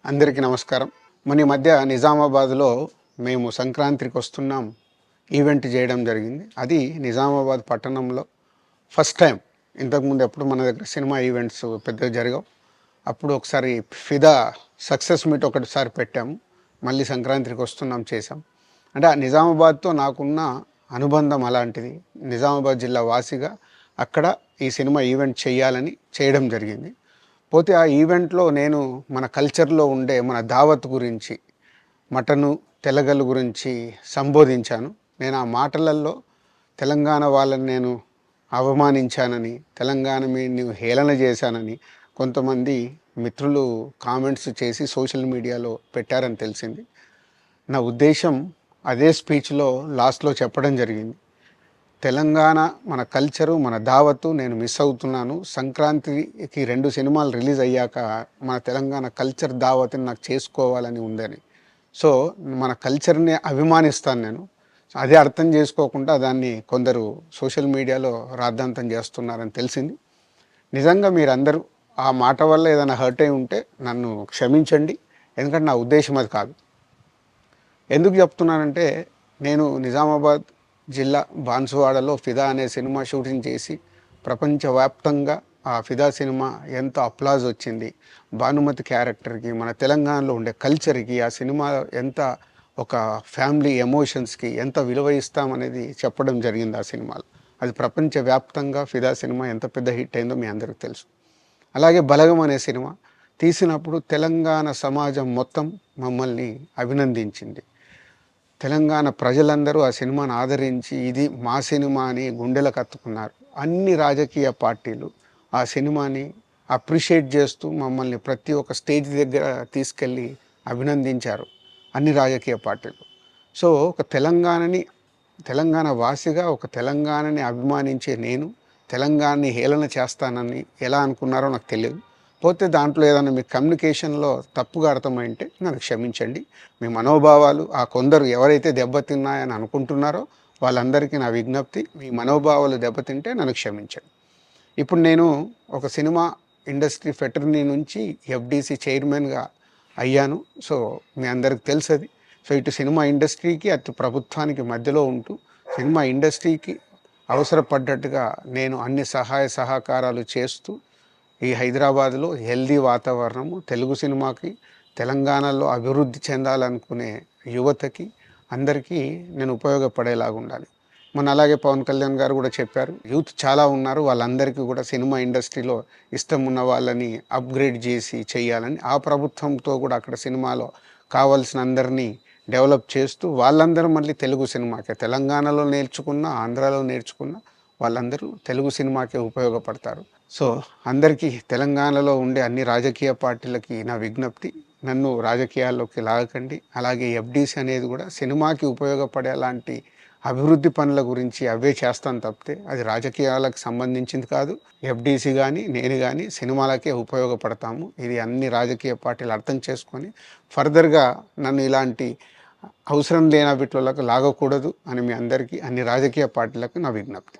అందరికీ నమస్కారం. మన ఈ మధ్య నిజామాబాద్‌లో మేము సంక్రాంతికి వస్తున్నాం ఈవెంట్ చేయడం జరిగింది. అది నిజామాబాద్ పట్టణంలో ఫస్ట్ టైం. ఇంతకుముందు ఎప్పుడు మన దగ్గర సినిమా ఈవెంట్స్ పెద్దగా జరగవు. అప్పుడు ఒకసారి ఫిదా సక్సెస్ మీట్ ఒకటిసారి పెట్టాము. మళ్ళీ సంక్రాంతికి వస్తున్నాం చేసాం. అంటే ఆ నిజామాబాద్‌తో నాకున్న అనుబంధం అలాంటిది. నిజామాబాద్ జిల్లా వాసిగా అక్కడ ఈ సినిమా ఈవెంట్ చేయాలని చేయడం జరిగింది. పోతే ఆ ఈవెంట్‌లో నేను మన కల్చర్‌లో ఉండే మన దావత్ గురించి, మటను, తెలగల గురించి సంబోధించాను. నేను ఆ మాటలల్లో తెలంగాణ వాళ్ళని నేను అవమానించానని, తెలంగాణ నేను హేళన చేశానని కొంతమంది మిత్రులు కామెంట్స్ చేసి సోషల్ మీడియాలో పెట్టారని తెలిసింది. నా ఉద్దేశం అదే స్పీచ్‌లో లాస్ట్‌లో చెప్పడం జరిగింది. తెలంగాణ మన కల్చరు, మన దావత్తు నేను మిస్ అవుతున్నాను. సంక్రాంతికి 2 సినిమాలు రిలీజ్ అయ్యాక మన తెలంగాణ కల్చర్ దావత్‌ని నాకు చేసుకోవాలని ఉందని. సో, మన కల్చర్‌ని అభిమానిస్తాను నేను. అదే అర్థం చేసుకోకుండా దాన్ని కొందరు సోషల్ మీడియాలో రాద్ధాంతం చేస్తున్నారని తెలిసింది. నిజంగా మీరందరూ ఆ మాట వల్ల ఏదైనా హర్ట్ అయి ఉంటే నన్ను క్షమించండి. ఎందుకంటే నా ఉద్దేశం అది కాదు. ఎందుకు చెప్తున్నానంటే నేను నిజామాబాద్ జిల్లా బాన్సువాడలో ఫిదా అనే సినిమా షూటింగ్ చేసి ప్రపంచవ్యాప్తంగా ఆ ఫిదా సినిమా ఎంత అప్లాజ్ వచ్చింది. భానుమతి క్యారెక్టర్కి, మన తెలంగాణలో ఉండే కల్చర్కి ఆ సినిమా ఎంత ఒక ఫ్యామిలీ ఎమోషన్స్కి ఎంత విలువ ఇస్తామనేది చెప్పడం జరిగింది ఆ సినిమాలో. అది ప్రపంచవ్యాప్తంగా ఫిదా సినిమా ఎంత పెద్ద హిట్ అయిందో మీ అందరికీ తెలుసు. అలాగే బలగం అనే సినిమా తీసినప్పుడు తెలంగాణ సమాజం మొత్తం మమ్మల్ని అభినందించింది. తెలంగాణ ప్రజలందరూ ఆ సినిమాను ఆదరించి ఇది మా సినిమా అని గుండెలకు హత్తుకున్నారు. అన్ని రాజకీయ పార్టీలు ఆ సినిమాని అప్రిషియేట్ చేస్తూ మమ్మల్ని ప్రతి ఒక్క స్టేజ్ దగ్గర తీసుకెళ్ళి అభినందించారు అన్ని రాజకీయ పార్టీలు. సో ఒక తెలంగాణ వాసిగా ఒక తెలంగాణని అభిమానించే నేను తెలంగాణని హేళన చేస్తానని ఎలా అనుకున్నారో నాకు తెలియదు. పోతే దాంట్లో ఏదైనా మీ కమ్యూనికేషన్లో తప్పుగా అర్థమైంటే నన్ను క్షమించండి. మీ మనోభావాలు ఆ కొందరు ఎవరైతే దెబ్బతిన్నాయని అనుకుంటున్నారో వాళ్ళందరికీ నా విజ్ఞప్తి, మీ మనోభావాలు దెబ్బతింటే నన్ను క్షమించండి. ఇప్పుడు నేను ఒక సినిమా ఇండస్ట్రీ ఫెటర్నీ నుంచి ఎఫ్డీసీ చైర్మన్గా అయ్యాను. సో మీ అందరికి తెలుసది. సో ఇటు సినిమా ఇండస్ట్రీకి అటు ప్రభుత్వానికి మధ్యలో ఉంటూ సినిమా ఇండస్ట్రీకి అవసరపడ్డట్టుగా నేను అన్ని సహాయ సహకారాలు చేస్తూ ఈ హైదరాబాద్లో హెల్దీ వాతావరణము తెలుగు సినిమాకి, తెలంగాణలో అభివృద్ధి చెందాలనుకునే యువతకి అందరికీ నేను ఉపయోగపడేలాగా ఉండాలి. మన అలాగే పవన్ కళ్యాణ్ గారు కూడా చెప్పారు, యూత్ చాలా ఉన్నారు, వాళ్ళందరికీ కూడా సినిమా ఇండస్ట్రీలో ఇష్టం ఉన్న వాళ్ళని అప్గ్రేడ్ చేసి చేయాలని. ఆ ప్రభుత్వంతో కూడా అక్కడ సినిమాలో కావాల్సిన అందరినీ డెవలప్ చేస్తూ వాళ్ళందరూ మళ్ళీ తెలుగు సినిమాకే, తెలంగాణలో నేర్చుకున్న, ఆంధ్రాలో నేర్చుకున్న వాళ్ళందరూ తెలుగు సినిమాకే ఉపయోగపడతారు. సో అందరికీ తెలంగాణలో ఉండే అన్ని రాజకీయ పార్టీలకి నా విజ్ఞప్తి, నన్ను రాజకీయాల్లోకి లాగకండి. అలాగే ఎఫ్డీసీ అనేది కూడా సినిమాకి ఉపయోగపడేలాంటి అభివృద్ధి పనుల గురించి అవే చేస్తాను తప్పితే అది రాజకీయాలకు సంబంధించింది కాదు. ఎఫ్డీసీ కానీ నేను కానీ సినిమాలకే ఉపయోగపడతాము. ఇది అన్ని రాజకీయ పార్టీలు అర్థం చేసుకొని ఫర్దర్గా నన్ను ఇలాంటి అవసరం లేని వీటిలోకి లాగకూడదు అని మీ అందరికీ, అన్ని రాజకీయ పార్టీలకు నా విజ్ఞప్తి.